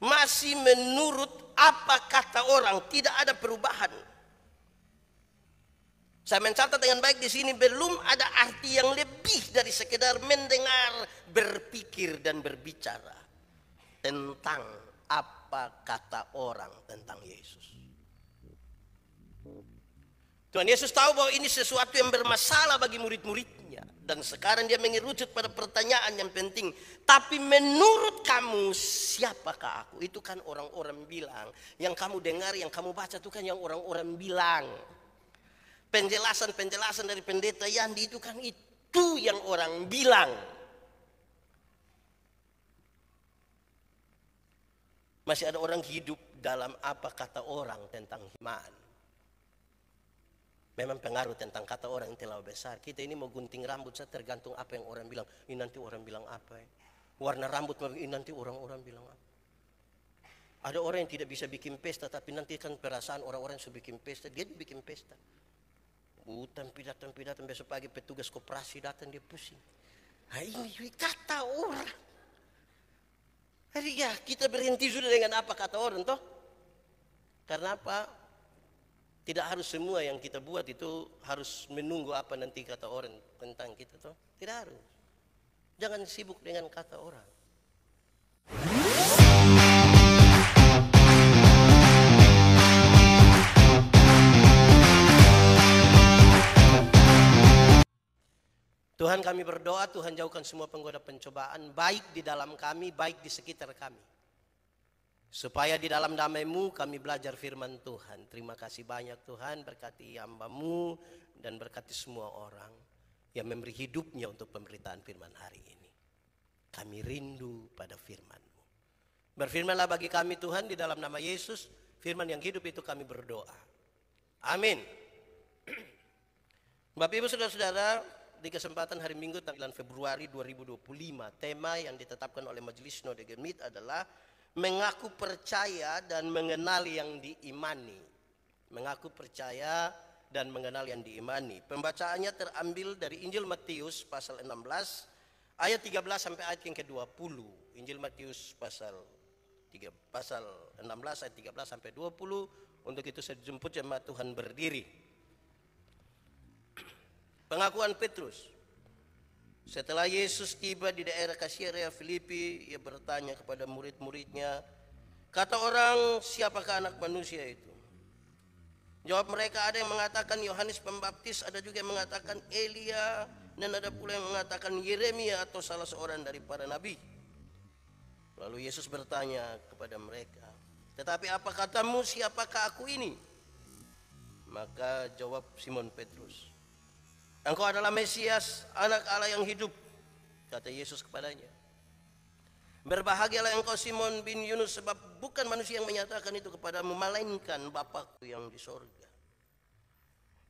Masih menurut apa kata orang, tidak ada perubahan. Saya mencatat dengan baik di sini, belum ada arti yang lebih dari sekedar mendengar, berpikir dan berbicara tentang apa kata orang tentang Yesus. Tuhan Yesus tahu bahwa ini sesuatu yang bermasalah bagi murid-muridnya, dan sekarang dia mengerucut pada pertanyaan yang penting. Tapi menurut kamu siapakah aku? Itu kan orang-orang bilang. Yang kamu dengar, yang kamu baca itu kan yang orang-orang bilang. Penjelasan-penjelasan dari pendeta Yandi itu kan itu yang orang bilang. Masih ada orang hidup dalam apa kata orang tentang iman. Memang pengaruh tentang kata orang yang terlalu besar. Kita ini mau gunting rambut saya tergantung apa yang orang bilang. Ini nanti orang bilang apa ya. Warna rambut ini nanti orang-orang bilang apa. Ada orang yang tidak bisa bikin pesta, tapi nanti kan perasaan orang-orang yang sudah bikin pesta, dia bikin pesta. Datang besok pagi petugas koperasi datang, dia pusing. Nah, ini kata orang. Jadi ya kita berhenti sudah dengan apa kata orang toh. Karena apa? Tidak harus semua yang kita buat itu harus menunggu apa nanti kata orang tentang kita toh. Tidak harus. Jangan sibuk dengan kata orang. Tuhan, kami berdoa, Tuhan jauhkan semua penggoda pencobaan, baik di dalam kami, baik di sekitar kami. Supaya di dalam damai-Mu kami belajar firman Tuhan. Terima kasih banyak Tuhan, berkati hamba-Mu dan berkati semua orang yang memberi hidupnya untuk pemberitaan firman hari ini. Kami rindu pada firman-Mu. Berfirmanlah bagi kami Tuhan di dalam nama Yesus, firman yang hidup itu kami berdoa. Amin. Bapak Ibu Saudara-saudara, di kesempatan hari Minggu tanggal 9 Februari 2025, tema yang ditetapkan oleh Majelis Sinode Gemit adalah mengaku percaya dan mengenal yang diimani. Mengaku percaya dan mengenal yang diimani. Pembacaannya terambil dari Injil Matius pasal 16 ayat 13 sampai ayat yang ke-20. Injil Matius pasal 16 ayat 13 sampai 20. Untuk itu saya jemput jemaat Tuhan berdiri. Pengakuan Petrus. Setelah Yesus tiba di daerah Kaisarea Filipi, ia bertanya kepada murid-muridnya, kata orang, siapakah anak manusia itu? Jawab mereka, ada yang mengatakan Yohanes Pembaptis, ada juga yang mengatakan Elia, dan ada pula yang mengatakan Yeremia atau salah seorang dari para nabi. Lalu Yesus bertanya kepada mereka, tetapi apa katamu, siapakah aku ini? Maka jawab Simon Petrus, engkau adalah Mesias, anak Allah yang hidup. Kata Yesus kepadanya, berbahagialah engkau Simon bin Yunus, sebab bukan manusia yang menyatakan itu kepadamu, melainkan Bapa-Ku yang di sorga.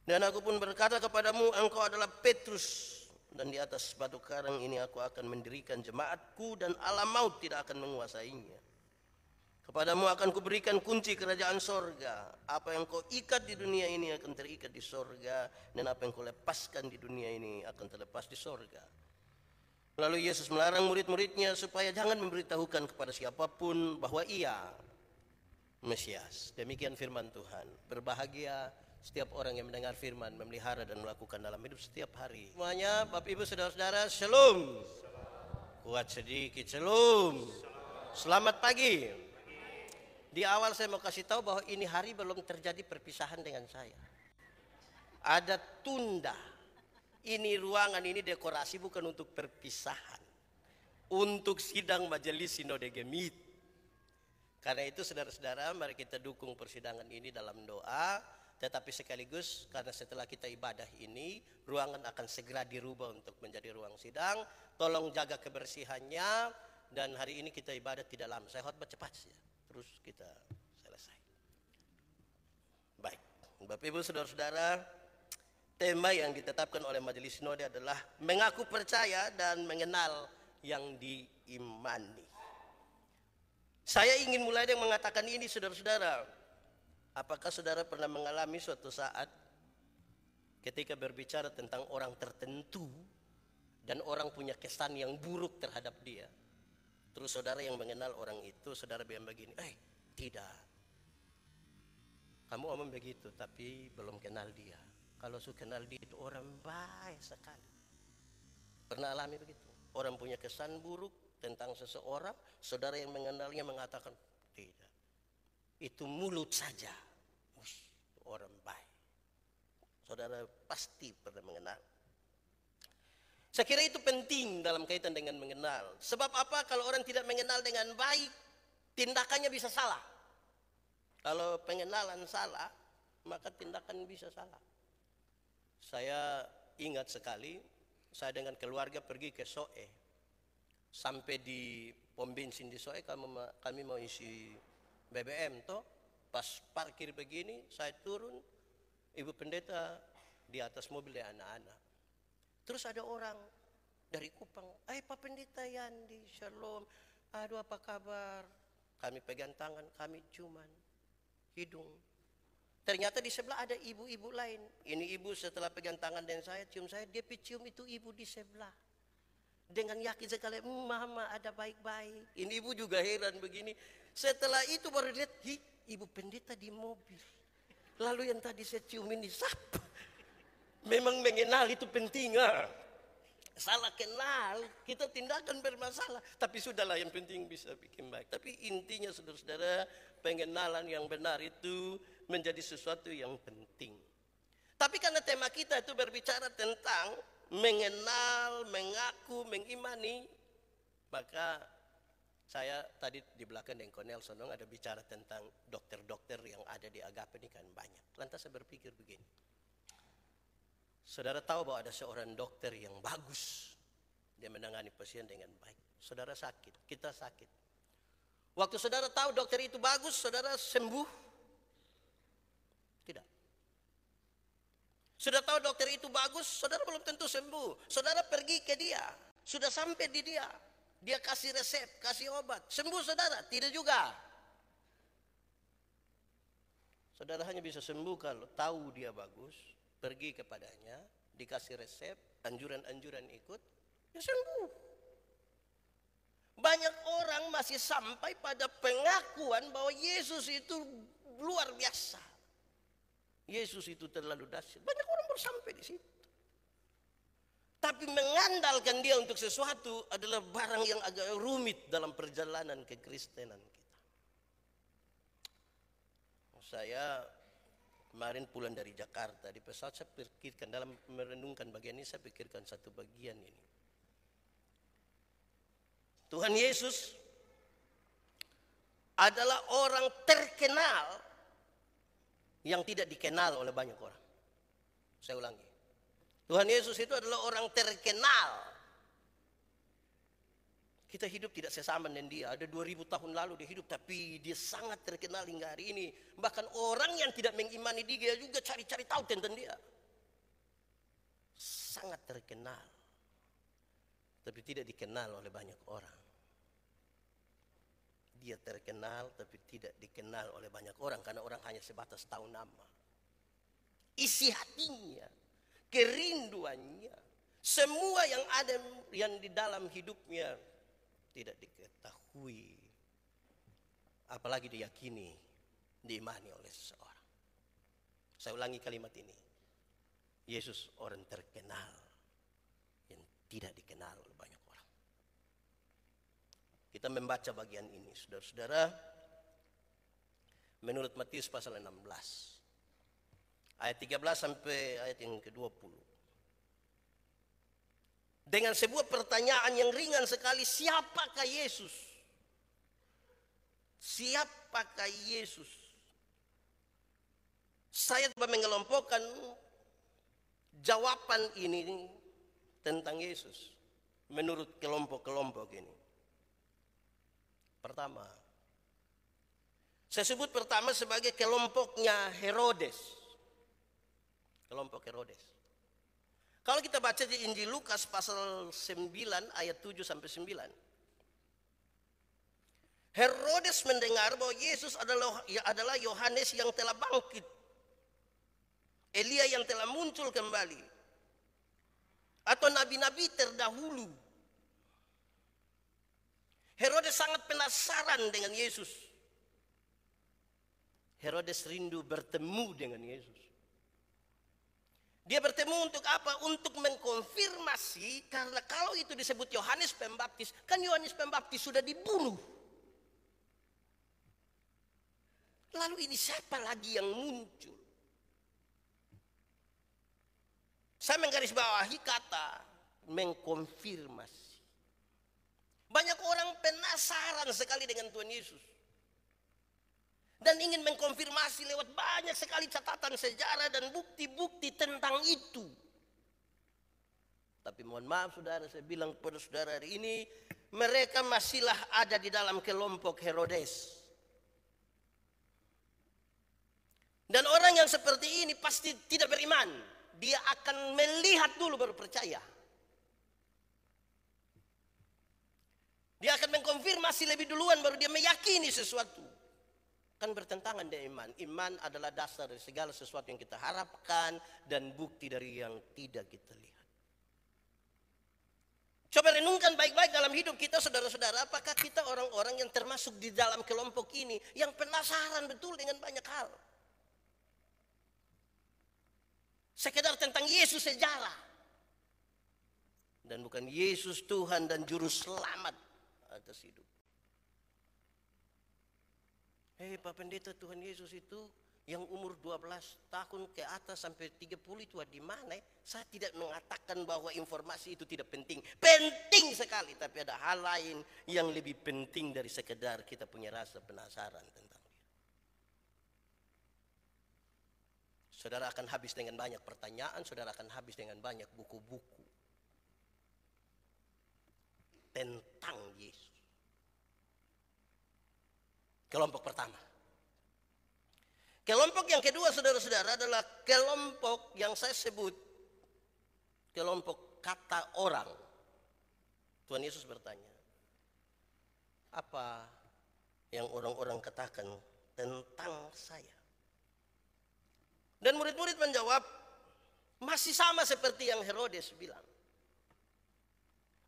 Dan aku pun berkata kepadamu, engkau adalah Petrus, dan di atas batu karang ini aku akan mendirikan jemaatku, dan alam maut tidak akan menguasainya. Kepadamu akan kuberikan kunci kerajaan sorga. Apa yang kau ikat di dunia ini akan terikat di sorga, dan apa yang kau lepaskan di dunia ini akan terlepas di sorga. Lalu Yesus melarang murid-muridnya supaya jangan memberitahukan kepada siapapun bahwa ia Mesias. Demikian firman Tuhan. Berbahagia setiap orang yang mendengar firman, memelihara dan melakukan dalam hidup setiap hari. Semuanya, Bapak Ibu Saudara-saudara, Shalom. Kuat sedikit, Shalom. Selamat pagi. Di awal saya mau kasih tahu bahwa ini hari belum terjadi perpisahan dengan saya. Ada tunda. Ini ruangan, ini dekorasi bukan untuk perpisahan. Untuk sidang Majelis Sinode Gemit. Karena itu saudara-saudara, mari kita dukung persidangan ini dalam doa. Tetapi sekaligus karena setelah kita ibadah ini, ruangan akan segera dirubah untuk menjadi ruang sidang. Tolong jaga kebersihannya. Dan hari ini kita ibadah tidak lama. Saya khotbah cepat saja. Terus kita selesai. Baik, Bapak Ibu Saudara-saudara, tema yang ditetapkan oleh Majelis Sinode adalah mengaku percaya dan mengenal yang diimani. Saya ingin mulai dengan mengatakan ini, saudara-saudara. Apakah saudara pernah mengalami suatu saat ketika berbicara tentang orang tertentu dan orang punya kesan yang buruk terhadap dia? Terus saudara yang mengenal orang itu, saudara bilang begini, tidak. Kamu ngomong begitu, tapi belum kenal dia. Kalau sudah kenal dia itu orang baik sekali. Pernah alami begitu? Orang punya kesan buruk tentang seseorang, saudara yang mengenalnya mengatakan, tidak. Itu mulut saja. Orang baik. Saudara pasti pernah mengenal. Saya kira itu penting dalam kaitan dengan mengenal. Sebab apa? Kalau orang tidak mengenal dengan baik, tindakannya bisa salah. Kalau pengenalan salah, maka tindakan bisa salah. Saya ingat sekali, saya dengan keluarga pergi ke Soe. Sampai di pom bensin di Soe, kami mau isi BBM toh. Pas parkir begini, saya turun, Ibu Pendeta di atas mobil dengan anak-anak. Terus ada orang dari Kupang, Pak Pendeta Yandi, Shalom, aduh apa kabar? Kami pegang tangan, kami ciuman hidung. Ternyata di sebelah ada ibu-ibu lain. Ini ibu setelah pegang tangan dan saya, cium saya, dia cium itu ibu di sebelah. Dengan yakin sekali, mama ada baik-baik. Ini ibu juga heran begini. Setelah itu baru lihat, ibu pendeta di mobil. Lalu yang tadi saya cium ini siapa? Memang mengenal itu penting. Salah kenal, kita tindakan bermasalah. Tapi sudahlah, yang penting bisa bikin baik. Tapi intinya saudara-saudara, pengenalan yang benar itu menjadi sesuatu yang penting. Tapi karena tema kita itu berbicara tentang mengenal, mengaku, mengimani, maka saya tadi di belakang dengan Cornel Sonong ada bicara tentang dokter-dokter yang ada di Agape ini kan banyak. Lantas saya berpikir begini. Saudara tahu bahwa ada seorang dokter yang bagus. Dia menangani pasien dengan baik. Saudara sakit, kita sakit. Waktu saudara tahu dokter itu bagus, saudara sembuh? Tidak. Sudah tahu dokter itu bagus, saudara belum tentu sembuh. Saudara pergi ke dia, sudah sampai di dia. Dia kasih resep, kasih obat. Sembuh saudara? Tidak juga. Saudara hanya bisa sembuh kalau tahu dia bagus, pergi kepadanya, dikasih resep, anjuran-anjuran ikut, ya sembuh. Banyak orang masih sampai pada pengakuan bahwa Yesus itu luar biasa. Yesus itu terlalu dahsyat. Banyak orang baru sampai di situ. Tapi mengandalkan dia untuk sesuatu adalah barang yang agak rumit dalam perjalanan kekristenan kita. Saya kemarin pulang dari Jakarta, di pesawat saya pikirkan, dalam merenungkan bagian ini, saya pikirkan satu bagian ini. Tuhan Yesus adalah orang terkenal yang tidak dikenal oleh banyak orang. Saya ulangi. Tuhan Yesus itu adalah orang terkenal. Kita hidup tidak sesama dengan dia. Ada 2000 tahun lalu dia hidup, tapi dia sangat terkenal hingga hari ini. Bahkan orang yang tidak mengimani dia juga cari-cari tahu tentang dia. Sangat terkenal. Tapi tidak dikenal oleh banyak orang. Dia terkenal tapi tidak dikenal oleh banyak orang. Karena orang hanya sebatas tahu nama. Isi hatinya, kerinduannya, semua yang ada yang di dalam hidupnya tidak diketahui, apalagi diyakini, diimani oleh seseorang. Saya ulangi kalimat ini. Yesus orang terkenal yang tidak dikenal oleh banyak orang. Kita membaca bagian ini, saudara-saudara, menurut Matius pasal 16. Ayat 13 sampai ayat yang ke-20. Dengan sebuah pertanyaan yang ringan sekali, siapakah Yesus? Siapakah Yesus? Saya coba mengelompokkan jawaban ini tentang Yesus menurut kelompok-kelompok ini. Pertama, saya sebut pertama sebagai kelompoknya Herodes. Kelompok Herodes. Kalau kita baca di Injil Lukas pasal 9 ayat 7 sampai 9. Herodes mendengar bahwa Yesus adalah Yohanes yang telah bangkit. Elia yang telah muncul kembali. Atau nabi-nabi terdahulu. Herodes sangat penasaran dengan Yesus. Herodes rindu bertemu dengan Yesus. Dia bertemu untuk apa? Untuk mengkonfirmasi, karena kalau itu disebut Yohanes Pembaptis, kan Yohanes Pembaptis sudah dibunuh. Lalu ini siapa lagi yang muncul? Saya menggarisbawahi kata mengkonfirmasi. Banyak orang penasaran sekali dengan Tuhan Yesus. Dan ingin mengkonfirmasi lewat banyak sekali catatan sejarah dan bukti-bukti tentang itu. Tapi mohon maaf saudara, saya bilang kepada saudara hari ini, mereka masihlah ada di dalam kelompok Herodes. Dan orang yang seperti ini pasti tidak beriman. Dia akan melihat dulu baru percaya. Dia akan mengkonfirmasi lebih duluan baru dia meyakini sesuatu. Kan bertentangan dengan iman. Iman adalah dasar dari segala sesuatu yang kita harapkan dan bukti dari yang tidak kita lihat. Coba renungkan baik-baik dalam hidup kita saudara-saudara. Apakah kita orang-orang yang termasuk di dalam kelompok ini yang penasaran betul dengan banyak hal? Sekedar tentang Yesus sejarah. Dan bukan Yesus Tuhan dan Juru Selamat atas hidup. Pak Pendeta, Tuhan Yesus itu yang umur 12 tahun ke atas sampai 30 itu di mana? Saya tidak mengatakan bahwa informasi itu tidak penting. Penting sekali, tapi ada hal lain yang lebih penting dari sekedar kita punya rasa penasaran tentang dia. Saudara akan habis dengan banyak pertanyaan, saudara akan habis dengan banyak buku-buku tentang Yesus. Kelompok pertama. Kelompok yang kedua saudara-saudara adalah kelompok yang saya sebut kelompok kata orang. Tuhan Yesus bertanya, apa yang orang-orang katakan tentang saya? Dan murid-murid menjawab, masih sama seperti yang Herodes bilang.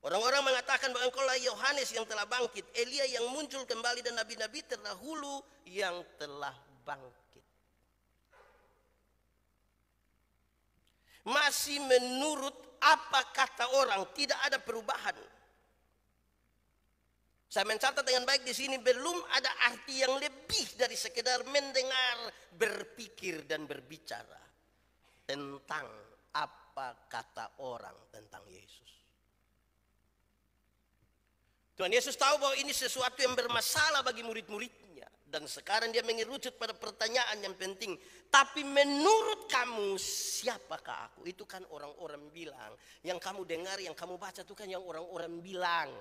Orang-orang mengatakan bahwa engkaulah Yohanes yang telah bangkit, Elia yang muncul kembali dan nabi-nabi terdahulu yang telah bangkit. Masih menurut apa kata orang, tidak ada perubahan. Saya mencatat dengan baik di sini, belum ada arti yang lebih dari sekedar mendengar, berpikir dan berbicara tentang apa kata orang tentang Yesus. Tuhan Yesus tahu bahwa ini sesuatu yang bermasalah bagi murid-muridnya. Dan sekarang dia mengerucut pada pertanyaan yang penting. Tapi menurut kamu siapakah aku? Itu kan orang-orang bilang. Yang kamu dengar, yang kamu baca itu kan yang orang-orang bilang.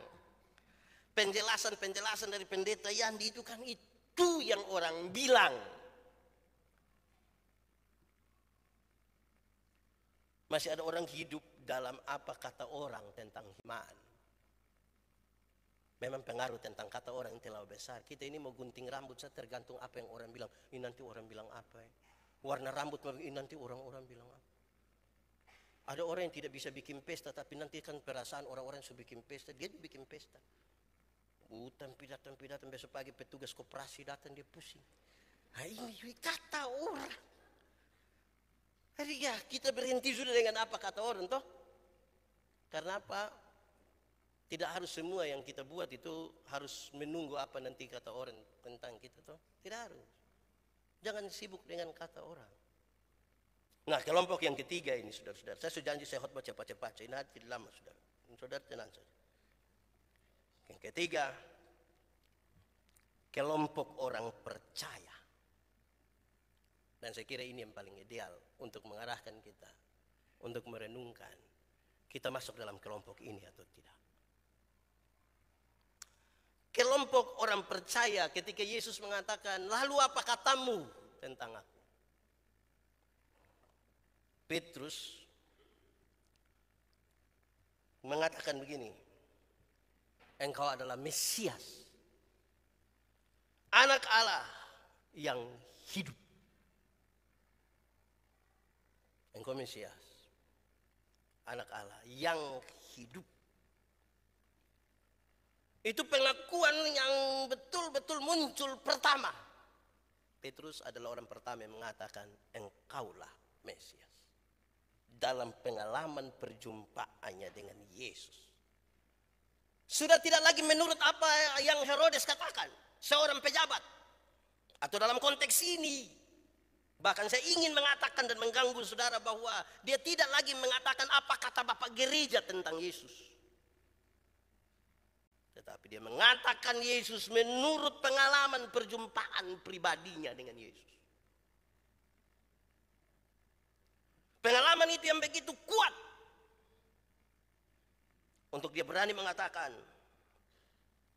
Penjelasan-penjelasan dari pendeta Yandi itu kan itu yang orang bilang. Masih ada orang hidup dalam apa kata orang tentang iman. Memang pengaruh tentang kata orang yang terlalu besar. Kita ini mau gunting rambut, saya tergantung apa yang orang bilang. Ini nanti orang bilang apa ya? Warna rambut, ini nanti orang-orang bilang apa? Ada orang yang tidak bisa bikin pesta, tapi nanti kan perasaan orang-orang yang sudah bikin pesta, dia bikin pesta. Datang, besok pagi petugas koperasi datang, dia pusing. Nah, ini kata orang. Hari ya kita berhenti sudah dengan apa kata orang toh? Karena apa? Tidak harus semua yang kita buat itu harus menunggu apa nanti kata orang tentang kita toh. Tidak harus. Jangan sibuk dengan kata orang. Nah, kelompok yang ketiga ini saudara-saudara. Saya sudah janji saya khotbah cepat-cepat. Ini tidak lama saudara. Saudara tenang saja. Yang ketiga, kelompok orang percaya. Dan saya kira ini yang paling ideal untuk mengarahkan kita, untuk merenungkan kita masuk dalam kelompok ini atau tidak. Kelompok orang percaya ketika Yesus mengatakan, lalu apa katamu tentang aku? Petrus mengatakan begini, engkau adalah Mesias, anak Allah yang hidup. Engkau Mesias, anak Allah yang hidup. Itu pengakuan yang betul-betul muncul pertama. Petrus adalah orang pertama yang mengatakan, engkaulah Mesias. Dalam pengalaman perjumpaannya dengan Yesus. Sudah tidak lagi menurut apa yang Herodes katakan, seorang pejabat. Atau dalam konteks ini, bahkan saya ingin mengatakan dan mengganggu saudara bahwa dia tidak lagi mengatakan apa kata Bapak Gereja tentang Yesus. Tetapi dia mengatakan Yesus menurut pengalaman perjumpaan pribadinya dengan Yesus. Pengalaman itu yang begitu kuat untuk dia berani mengatakan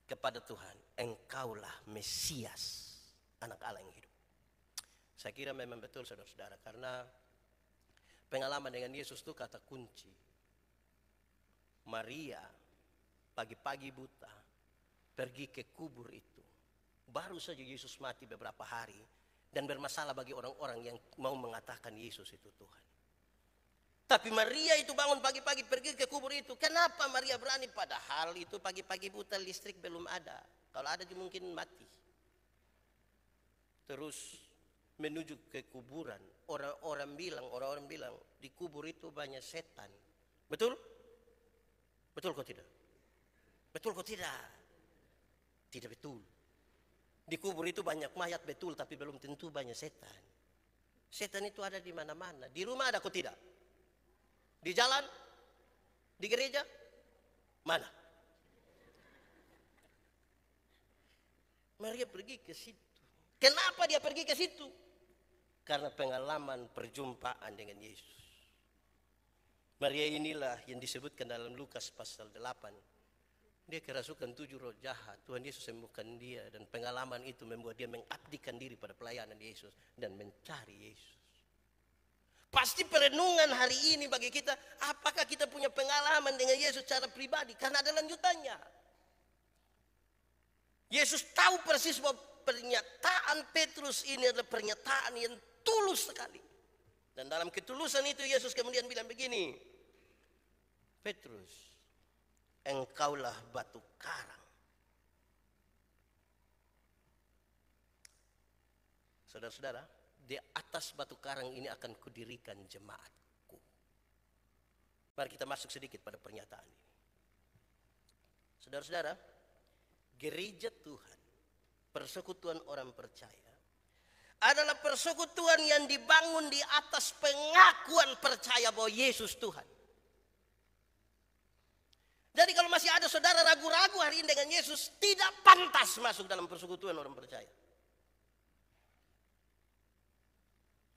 kepada Tuhan, engkaulah Mesias, anak Allah yang hidup. Saya kira memang betul saudara-saudara, karena pengalaman dengan Yesus itu kata kunci. Maria pagi-pagi buta pergi ke kubur itu. Baru saja Yesus mati beberapa hari dan bermasalah bagi orang-orang yang mau mengatakan Yesus itu Tuhan. Tapi Maria itu bangun pagi-pagi pergi ke kubur itu. Kenapa Maria berani? Padahal itu pagi-pagi buta, listrik belum ada. Kalau ada mungkin mati. Terus menuju ke kuburan. Orang-orang bilang di kubur itu banyak setan. Betul? Betul kok tidak? Betul kok tidak? Tidak betul. Di kubur itu banyak mayat betul, tapi belum tentu banyak setan. Setan itu ada di mana-mana. Di rumah ada kok tidak? Di jalan? Di gereja? Mana? Maria pergi ke situ. Kenapa dia pergi ke situ? Karena pengalaman perjumpaan dengan Yesus. Maria inilah yang disebutkan dalam Lukas pasal 8. Dia kerasukan 7 roh jahat. Tuhan Yesus sembuhkan dia. Dan pengalaman itu membuat dia mengabdikan diri pada pelayanan Yesus. Dan mencari Yesus. Pasti perenungan hari ini bagi kita, apakah kita punya pengalaman dengan Yesus secara pribadi? Karena ada lanjutannya. Yesus tahu persis bahwa pernyataan Petrus ini adalah pernyataan yang tulus sekali. Dan dalam ketulusan itu Yesus kemudian bilang begini, Petrus, engkaulah batu karang. Saudara-saudara, di atas batu karang ini akan kudirikan jemaatku. Mari kita masuk sedikit pada pernyataan ini. Saudara-saudara, gereja Tuhan, persekutuan orang percaya, adalah persekutuan yang dibangun di atas pengakuan percaya bahwa Yesus Tuhan. Jadi kalau masih ada saudara ragu-ragu hari ini dengan Yesus, tidak pantas masuk dalam persekutuan orang percaya.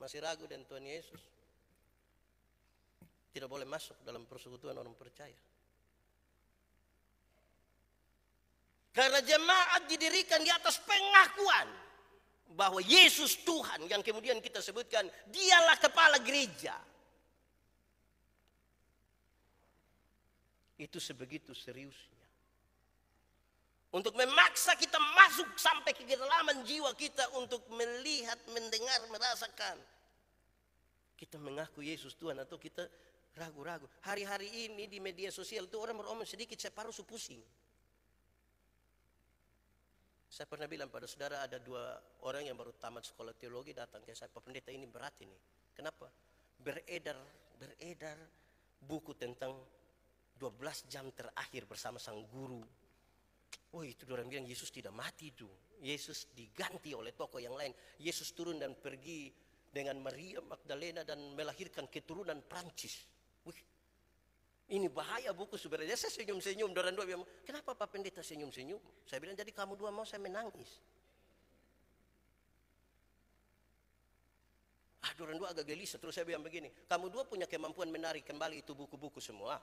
Masih ragu dengan Tuhan Yesus, tidak boleh masuk dalam persekutuan orang percaya. Karena jemaat didirikan di atas pengakuan bahwa Yesus Tuhan, yang kemudian kita sebutkan dialah kepala gereja. Itu sebegitu seriusnya. Untuk memaksa kita masuk sampai ke kedalaman jiwa kita untuk melihat, mendengar, merasakan. Kita mengaku Yesus Tuhan atau kita ragu-ragu. Hari-hari ini di media sosial itu orang beromong sedikit separuh pusing. Saya pernah bilang pada saudara, ada 2 orang yang baru tamat sekolah teologi datang ke saya, Pak Pendeta ini berat ini. Kenapa? Beredar buku tentang 12 jam terakhir bersama sang guru. Oh itu orang bilang Yesus tidak mati itu. Yesus diganti oleh tokoh yang lain. Yesus turun dan pergi dengan Maria Magdalena dan melahirkan keturunan Prancis. Wih, ini bahaya buku sebenarnya. Saya senyum-senyum. Orang dua bilang, kenapa Pak Pendeta senyum-senyum? Saya bilang, jadi kamu dua mau saya menangis. Orang dua agak gelisah. Terus saya bilang begini, kamu dua punya kemampuan menarik kembali itu buku-buku semua?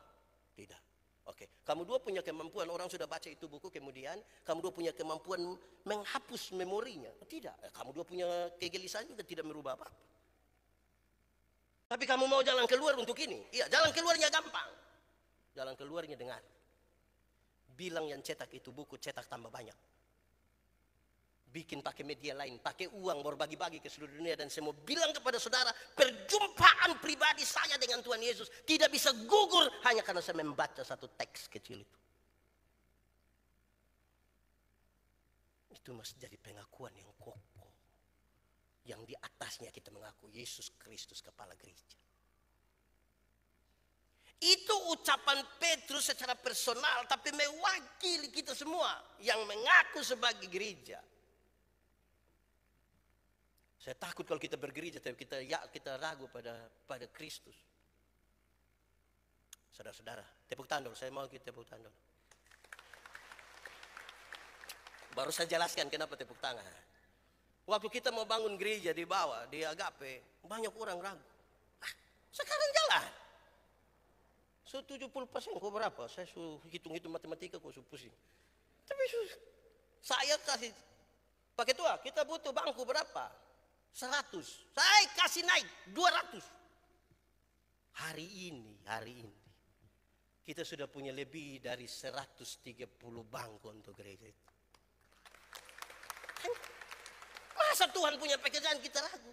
Tidak. Oke, kamu dua punya kemampuan, orang sudah baca itu buku, kemudian kamu dua punya kemampuan menghapus memorinya. Tidak, kamu dua punya kegelisahan juga tidak merubah apa-apa. Tapi kamu mau jalan keluar untuk ini? Iya, jalan keluarnya gampang. Jalan keluarnya dengar. Bilang yang cetak itu buku, cetak tambah banyak. Bikin pakai media lain, pakai uang, baru bagi-bagi ke seluruh dunia. Dan saya mau bilang kepada saudara, perjumpaan pribadi saya dengan Tuhan Yesus tidak bisa gugur hanya karena saya membaca satu teks kecil itu. itu mesti jadi pengakuan yang kokoh, yang di atasnya kita mengaku Yesus Kristus kepala gereja. Itu ucapan Petrus secara personal, tapi mewakili kita semua yang mengaku sebagai gereja. Saya takut kalau kita bergereja tapi kita ragu pada Kristus. Saudara-saudara, tepuk tangan, saya mau kita tepuk tangan. Baru saya jelaskan kenapa tepuk tangan. Waktu kita mau bangun gereja di bawah, di Agape, banyak orang ragu. Sekarang jalan. 70% kok berapa? Saya hitung-hitung matematika kok pusing. Tapi saya kasih pakai tua, kita butuh bangku berapa? 100. Saya kasih naik 200. Hari ini kita sudah punya lebih dari 130 bangku untuk gereja itu. Masa Tuhan punya pekerjaan kita ragu?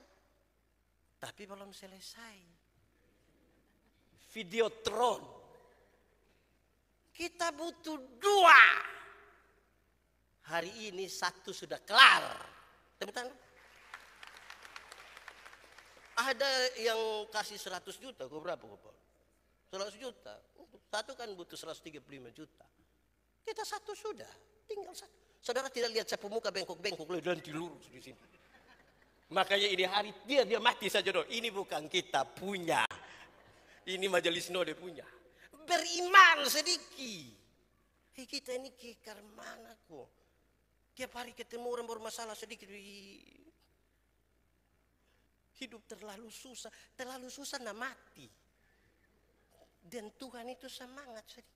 Tapi belum selesai. Videotron. Kita butuh 2. Hari ini 1 sudah kelar. Tepuk tangan. Ada yang kasih 100 juta. Kok berapa kok Pak? 100 juta. Satu kan butuh 135 juta. Kita 1 sudah. Tinggal 1. Saudara tidak lihat sapu muka bengkok-bengkok. Dan dilurus di sini. Makanya ini hari dia mati saja dong. Ini bukan kita punya. Ini majelis Node punya. Beriman sedikit. Kita ini kekar mana kok. Tiap hari ketemu orang bermasalah sedikit. Hidup terlalu susah. Terlalu susah nak mati. Dan Tuhan itu semangat sedikit.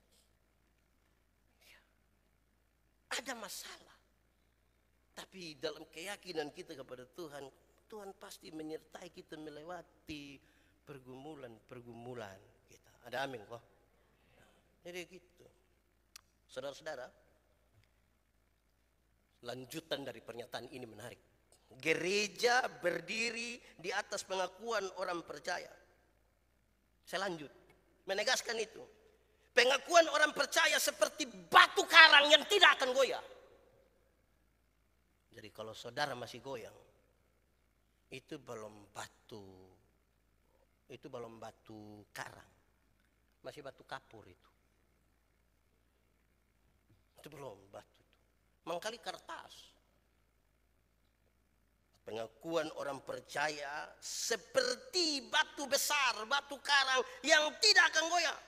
Ada masalah. Tapi dalam keyakinan kita kepada Tuhan, Tuhan pasti menyertai kita melewati pergumulan kita. Ada amin kok. Jadi gitu. Saudara-saudara, lanjutan dari pernyataan ini menarik. Gereja berdiri di atas pengakuan orang percaya. Saya lanjut menegaskan itu. Pengakuan orang percaya seperti batu karang yang tidak akan goyah. Jadi kalau saudara masih goyang, itu belum batu karang, masih batu kapur itu belum batu itu. Mangkali kertas. Pengakuan orang percaya seperti batu besar, batu karang yang tidak akan goyah.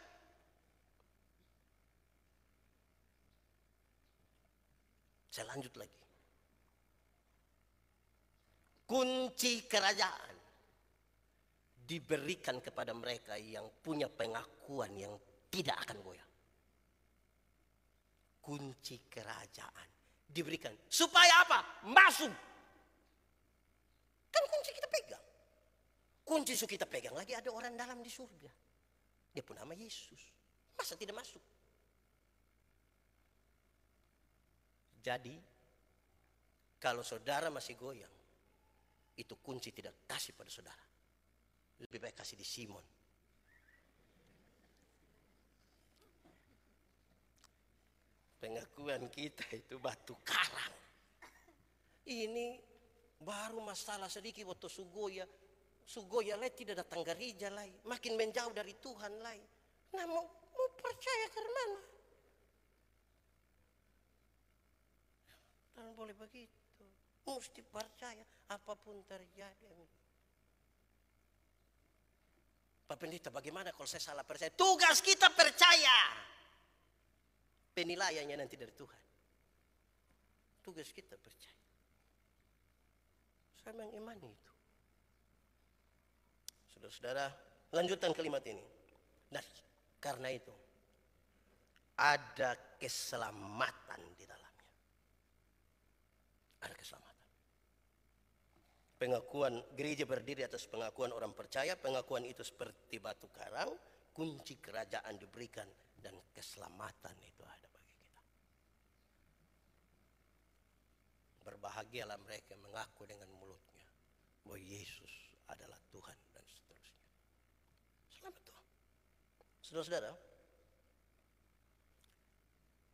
Saya lanjut lagi. Kunci kerajaan diberikan kepada mereka yang punya pengakuan yang tidak akan goyah. Kunci kerajaan diberikan supaya apa? Masuk. Kan kunci kita pegang. Kunci kita pegang lagi ada orang dalam di surga. Dia pun nama Yesus. Masa tidak masuk? Jadi kalau saudara masih goyang, itu kunci tidak kasih pada saudara. Lebih baik kasih di Simon. Pengakuan kita itu batu karang. Ini baru masalah sedikit waktu Sugoya lai tidak datang gereja lai, makin menjauh dari Tuhan lai. Nah mau percaya ke mana? Dan boleh begitu. Mesti percaya apapun terjadi. Pak Pendeta, bagaimana kalau saya salah percaya? Tugas kita percaya. Penilaiannya nanti dari Tuhan. Tugas kita percaya. Saya mengimani itu. Saudara-saudara, lanjutan kalimat ini. Dan karena itu, ada keselamatan di dalamnya. Ada keselamatan. Pengakuan gereja berdiri atas pengakuan orang percaya. Pengakuan itu seperti batu karang. Kunci kerajaan diberikan. Dan keselamatan itu ada bagi kita. Berbahagialah mereka yang mengaku dengan mulutnya bahwa Yesus adalah Tuhan dan seterusnya. Selamat Tuhan. Saudara-saudara,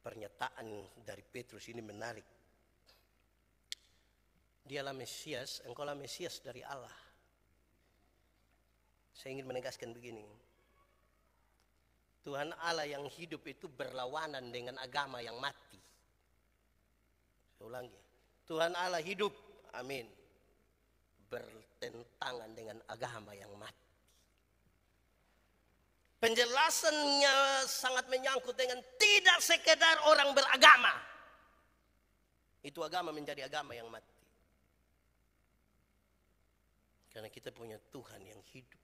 pernyataan dari Petrus ini menarik. Dialah Mesias, engkaulah Mesias dari Allah. Saya ingin menegaskan begini. Tuhan Allah yang hidup itu berlawanan dengan agama yang mati. Saya ulangi. Tuhan Allah hidup, amin, bertentangan dengan agama yang mati. Penjelasannya sangat menyangkut dengan tidak sekedar orang beragama. Itu agama menjadi agama yang mati. Karena kita punya Tuhan yang hidup.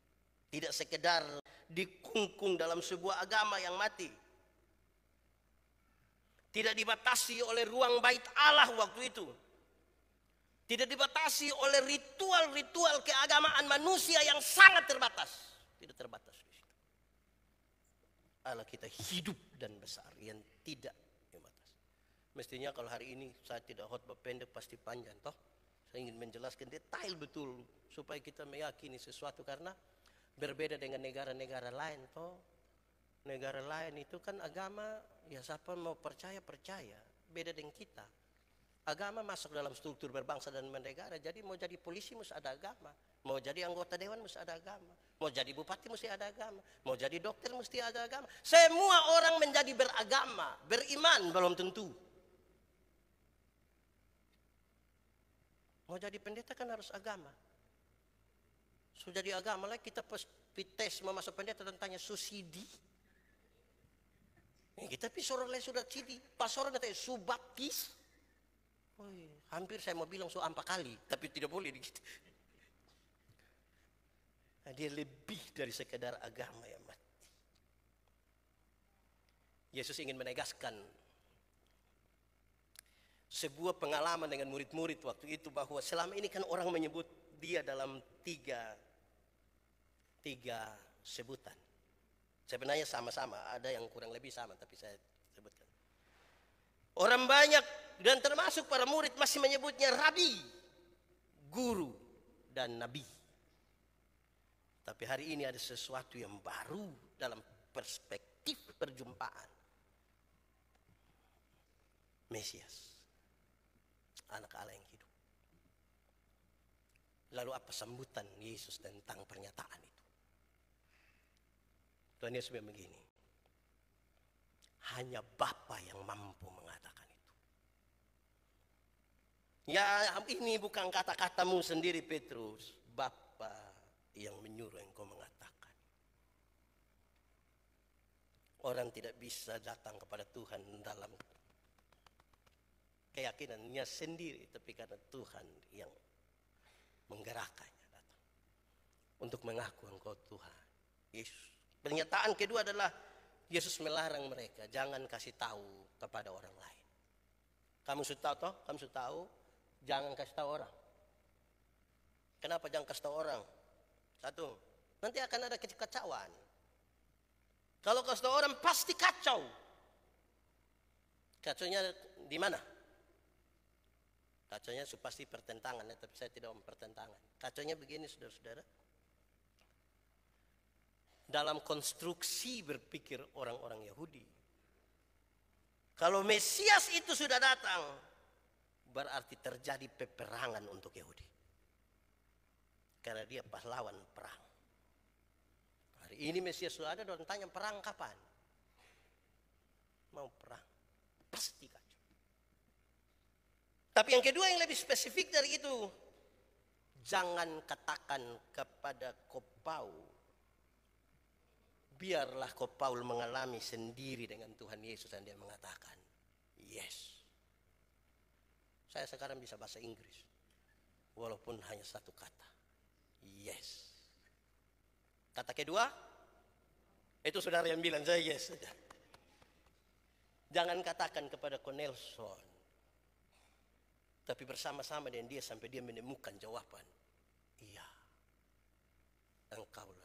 Tidak sekedar dikungkung dalam sebuah agama yang mati. Tidak dibatasi oleh ruang bait Allah waktu itu. Tidak dibatasi oleh ritual-ritual keagamaan manusia yang sangat terbatas. Tidak terbatas di situ. Allah kita hidup dan besar yang tidak terbatas. Mestinya kalau hari ini saya tidak khotbah pendek pasti panjang toh. Saya ingin menjelaskan detail betul supaya kita meyakini sesuatu karena berbeda dengan negara-negara lain toh. Negara lain itu kan agama ya siapa mau percaya percaya. Beda dengan kita. Agama masuk dalam struktur berbangsa dan bernegara. Jadi mau jadi polisi mesti ada agama. Mau jadi anggota dewan mesti ada agama. Mau jadi bupati mesti ada agama. Mau jadi dokter mesti ada agama. Semua orang menjadi beragama. Beriman belum tentu. Mau jadi pendeta kan harus agama. Sudah di agama lah kita pas tes mau masuk pendeta dan tanya susidi. Kita pisor oleh sudah sidi. Pasor nanti subaptis. Hampir saya mau bilang so 4 kali, tapi tidak boleh gitu. Nah, dia lebih dari sekedar agama yang mati. Yesus ingin menegaskan sebuah pengalaman dengan murid-murid waktu itu bahwa selama ini kan orang menyebut dia dalam tiga sebutan. Sebenarnya sama-sama, ada yang kurang lebih sama tapi saya sebutkan. Orang banyak dan termasuk para murid masih menyebutnya Rabi, Guru, dan Nabi. Tapi hari ini ada sesuatu yang baru dalam perspektif perjumpaan. Mesias, anak Allah yang hidup. Lalu apa sambutan Yesus tentang pernyataan itu? Tuhan Yesus bilang begini. Hanya Bapa yang mampu mengatakan itu. Ya ini bukan kata-katamu sendiri Petrus. Bapa yang menyuruh engkau mengatakan. Orang tidak bisa datang kepada Tuhan dalam keyakinannya sendiri. Tapi karena Tuhan yang menggerakkannya datang. Untuk mengaku engkau Tuhan. Yesus. Pernyataan kedua adalah Yesus melarang mereka jangan kasih tahu kepada orang lain. Kamu sudah tahu toh? Kamu sudah tahu? Jangan kasih tahu orang. Kenapa jangan kasih tahu orang? Satu, nanti akan ada kekacauan. Kalau kasih tahu orang pasti kacau. Kacaunya di mana? Kacaunya pasti pertentangan, tapi saya tidak mau pertentangan. Kacaunya begini saudara-saudara. Dalam konstruksi berpikir orang-orang Yahudi. Kalau Mesias itu sudah datang, berarti terjadi peperangan untuk Yahudi. Karena dia pahlawan perang. Hari ini Mesias sudah ada dan tanya perang kapan? Mau perang. Pasti kacau. Tapi yang kedua yang lebih spesifik dari itu. Jangan katakan kepada Paul. Biarlah Paul mengalami sendiri dengan Tuhan Yesus dan dia mengatakan, yes. Saya sekarang bisa bahasa Inggris. Walaupun hanya satu kata. Yes. Kata kedua, itu saudara yang bilang saya yes saja. Jangan katakan kepada Cornelson. Tapi bersama-sama dengan dia sampai dia menemukan jawaban. Iya. Engkaulah.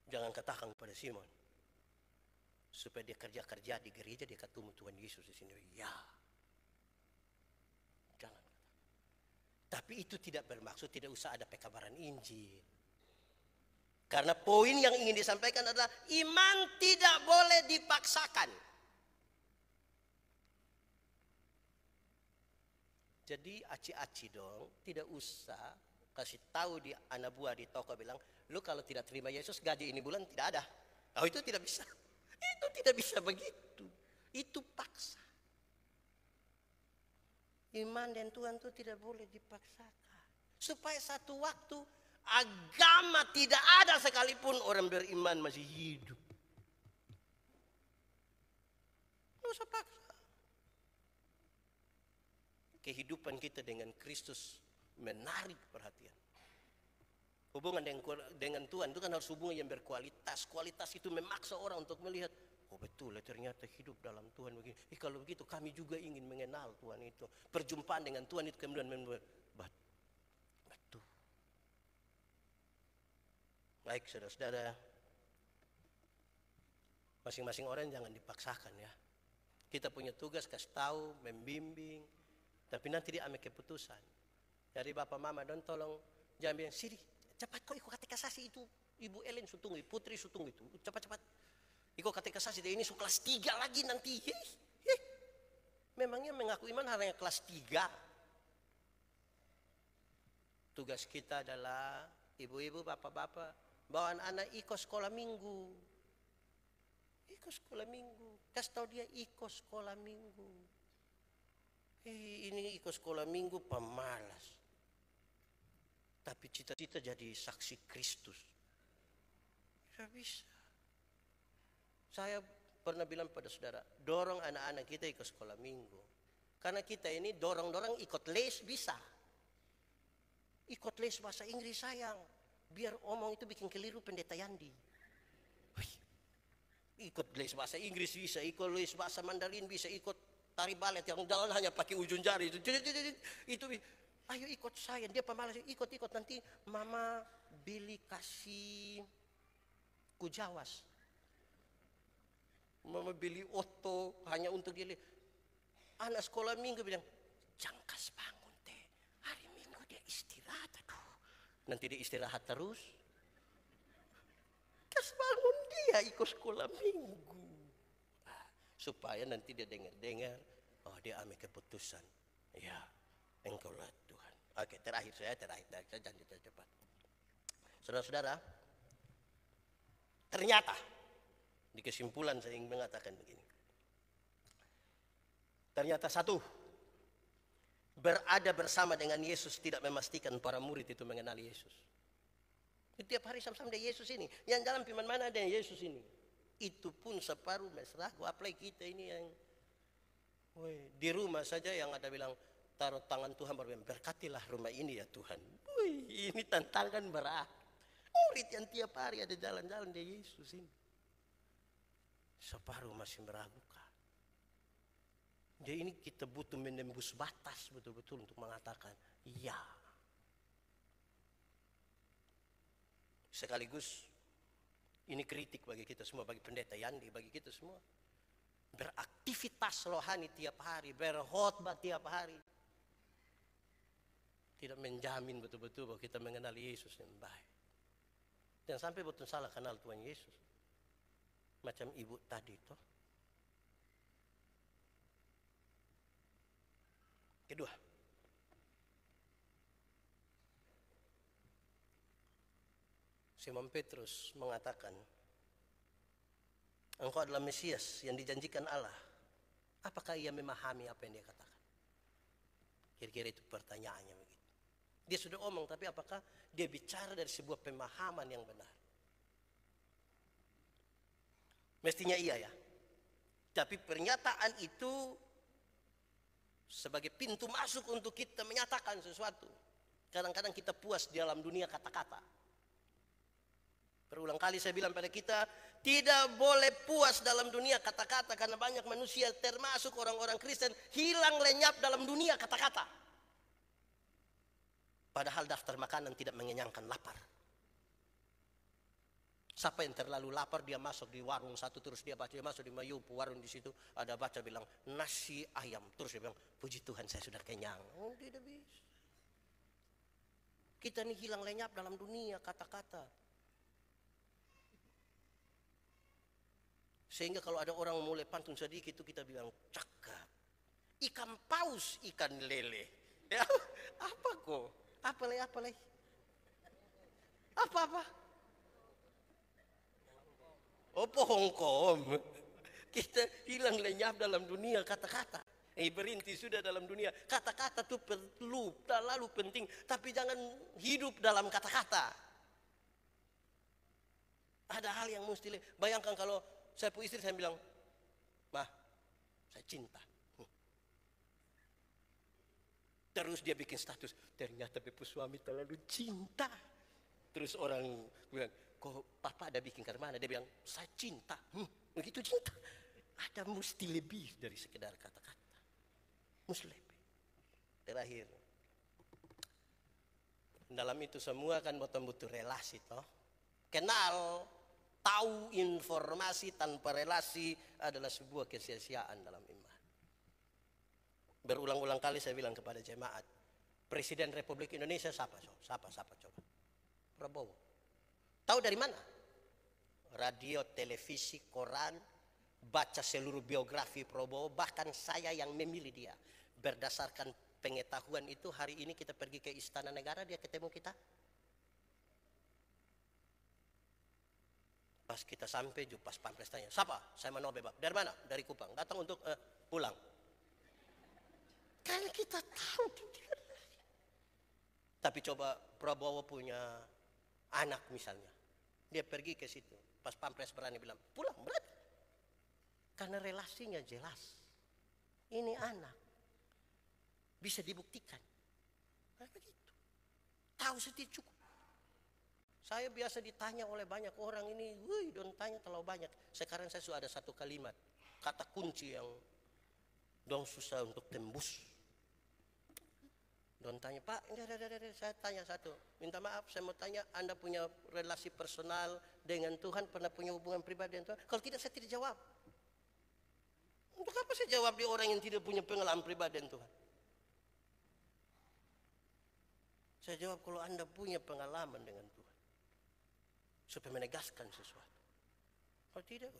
Jangan katakan kepada Simon supaya dia kerja di gereja dia ketemu Tuhan Yesus di sini. Ya, jangan. Tapi itu tidak bermaksud tidak usah ada pekabaran Injil. Karena poin yang ingin disampaikan adalah iman tidak boleh dipaksakan. Jadi aci-aci dong, tidak usah kasih tahu di anak buah di toko bilang, lu kalau tidak terima Yesus gaji ini bulan tidak ada. Oh, itu tidak bisa. Itu tidak bisa begitu. Itu paksa. Iman dan Tuhan itu tidak boleh dipaksakan. Supaya satu waktu agama tidak ada sekalipun orang beriman masih hidup. Tidak usah paksa. Kehidupan kita dengan Kristus menarik perhatian. Hubungan dengan Tuhan itu kan harus hubungan yang berkualitas. Kualitas itu memaksa orang untuk melihat, oh betul ternyata hidup dalam Tuhan begini. Kalau begitu kami juga ingin mengenal Tuhan itu. Perjumpaan dengan Tuhan itu kemudian membuat betul. Baik saudara-saudara, masing-masing orang jangan dipaksakan ya. Kita punya tugas kasih tahu, membimbing, tapi nanti dia ambil keputusan. Jadi bapak mama don tolong jangan bilang, Siri cepat kau ikut katekisasi itu. Ibu Ellen sutunggu, putri sutunggu itu. Cepat-cepat. Ikut katekisasi ini kelas 3 lagi nanti. Memangnya mengaku iman hanya kelas 3. Tugas kita adalah ibu-ibu, bapak-bapak, bawa anak ikut sekolah minggu. Ikut sekolah minggu. Kasih tahu dia ikut sekolah minggu. Ini ikut sekolah minggu pemalas. Tapi cita-cita jadi saksi Kristus. Tidak bisa. Saya pernah bilang pada saudara, dorong anak-anak kita ikut sekolah minggu. Karena kita ini dorong-dorong ikut les bisa. Ikut les bahasa Inggris sayang. Biar omong itu bikin keliru pendeta Yandi. Ikut les bahasa Inggris bisa, ikut les bahasa Mandarin bisa, ikut tari balet yang jalan hanya pakai ujung jari itu ayo ikut saya, dia pemalas, ikut nanti mama beli kasih kujawas, mama beli oto hanya untuk gili. Anak sekolah minggu bilang jangan kas bangun teh, hari minggu dia istirahat. Aduh, nanti dia istirahat terus, kas bangun dia ikut sekolah minggu. Supaya nanti dia dengar, oh dia ambil keputusan. Ya, engkaulah Tuhan. Oke, terakhir saya janji cepat. Saudara-saudara, ternyata di kesimpulan saya ingin mengatakan begini. Ternyata satu, berada bersama dengan Yesus tidak memastikan para murid itu mengenal Yesus. Tiap hari sama-sama dengan Yesus ini. Yang jalan piman mana ada Yesus ini. Itu pun separuh mesra. Apalagi kita ini yang di rumah saja yang ada bilang taruh tangan Tuhan baru berkatilah rumah ini ya Tuhan. Ini tantangan berat. Murid yang tiap hari ada jalan-jalan di Yesus ini. Separuh masih meragukan. Jadi ini kita butuh menembus batas betul-betul untuk mengatakan ya. Sekaligus ini kritik bagi kita semua, bagi pendeta Yandi, bagi kita semua. Beraktivitas rohani tiap hari, berkhotbah tiap hari. Tidak menjamin betul-betul bahwa kita mengenal Yesus yang baik. Jangan sampai betul salah kenal Tuhan Yesus. Macam ibu tadi itu. Kedua, Simon Petrus mengatakan, engkau adalah Mesias yang dijanjikan Allah. Apakah ia memahami apa yang dia katakan? Kira-kira itu pertanyaannya begitu. Dia sudah omong, tapi apakah dia bicara dari sebuah pemahaman yang benar? Mestinya iya ya. Tapi pernyataan itu sebagai pintu masuk untuk kita menyatakan sesuatu. Kadang-kadang kita puas di dalam dunia kata-kata. Berulang kali saya bilang pada kita, tidak boleh puas dalam dunia kata-kata karena banyak manusia termasuk orang-orang Kristen hilang lenyap dalam dunia kata-kata. Padahal daftar makanan tidak mengenyangkan lapar. Siapa yang terlalu lapar dia masuk di warung satu terus dia baca, dia masuk di Mayupu warung di situ ada baca bilang nasi ayam terus dia bilang puji Tuhan saya sudah kenyang. Oh, tidak bisa. Kita ini hilang lenyap dalam dunia kata-kata. Sehingga kalau ada orang mulai pantun sedikit itu kita bilang cakap. Ikan paus, ikan lele. Ya, apa kok? Apa lagi, apa lagi? Apa-apa? Oh, pohongkom. Kita hilang lenyap dalam dunia kata-kata. Berhenti sudah dalam dunia. Kata-kata itu perlu, terlalu penting. Tapi jangan hidup dalam kata-kata. Ada hal yang mesti. Bayangkan kalau saya punya istri, saya bilang, "Mah, saya cinta." Terus dia bikin status, ternyata bepu suami terlalu cinta. Terus orang bilang, "Kok papa ada bikin ke mana?" Dia bilang, "Saya cinta." Begitu cinta. Ada mesti lebih dari sekedar kata-kata. Mesti lebih. Terakhir, dalam itu semua kan butuh relasi toh. Kenal, tahu informasi tanpa relasi adalah sebuah kesia-siaan dalam iman. Berulang-ulang kali saya bilang kepada jemaat, Presiden Republik Indonesia siapa coba? Prabowo. Tahu dari mana? Radio, televisi, koran, baca seluruh biografi Prabowo, bahkan saya yang memilih dia. Berdasarkan pengetahuan itu, hari ini kita pergi ke Istana Negara, dia ketemu kita. Pas kita sampai, pas pampres tanya, "Siapa?" "Saya Manoa Bebab." "Dari mana?" "Dari Kupang." "Datang untuk pulang." Kan kita tahu. Tapi coba Prabowo punya anak misalnya, dia pergi ke situ, pas pampres berani bilang, "Pulang," berani. Karena relasinya jelas. Ini anak. Bisa dibuktikan. Nah, begitu. Tahu setiap cukup. Saya biasa ditanya oleh banyak orang ini, "Wih, don't tanya terlalu banyak." Sekarang saya sudah ada satu kalimat, kata kunci yang dong susah untuk tembus. Don tanya, "Pak, saya tanya satu. Minta maaf, saya mau tanya, Anda punya relasi personal dengan Tuhan, pernah punya hubungan pribadi dengan Tuhan?" Kalau tidak, saya tidak jawab. Untuk apa saya jawab di orang yang tidak punya pengalaman pribadi dengan Tuhan? Saya jawab kalau Anda punya pengalaman dengan Tuhan, supaya menegaskan sesuatu. Kalau tidak,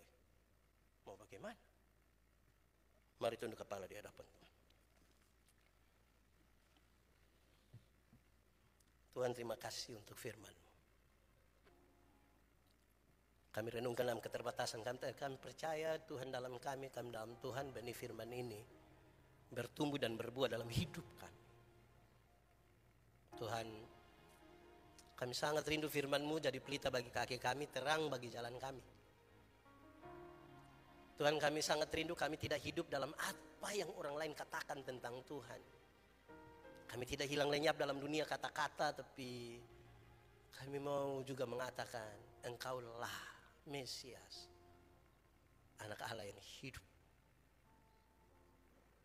mau bagaimana? Mari tunduk kepala di hadapan Tuhan. Tuhan, terima kasih untuk firman-Mu. Kami renungkan dalam keterbatasan kami percaya Tuhan dalam kami dalam Tuhan, benih firman ini bertumbuh dan berbuah dalam hidup kami. Tuhan, kami sangat rindu firman-Mu jadi pelita bagi kaki kami, terang bagi jalan kami. Tuhan, kami sangat rindu kami tidak hidup dalam apa yang orang lain katakan tentang Tuhan. Kami tidak hilang lenyap dalam dunia kata-kata, tapi kami mau juga mengatakan, Engkaulah Mesias, anak Allah yang hidup,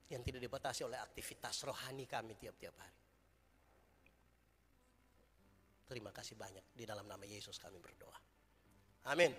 yang tidak dibatasi oleh aktivitas rohani kami tiap-tiap hari. Terima kasih banyak, di dalam nama Yesus kami berdoa. Amin.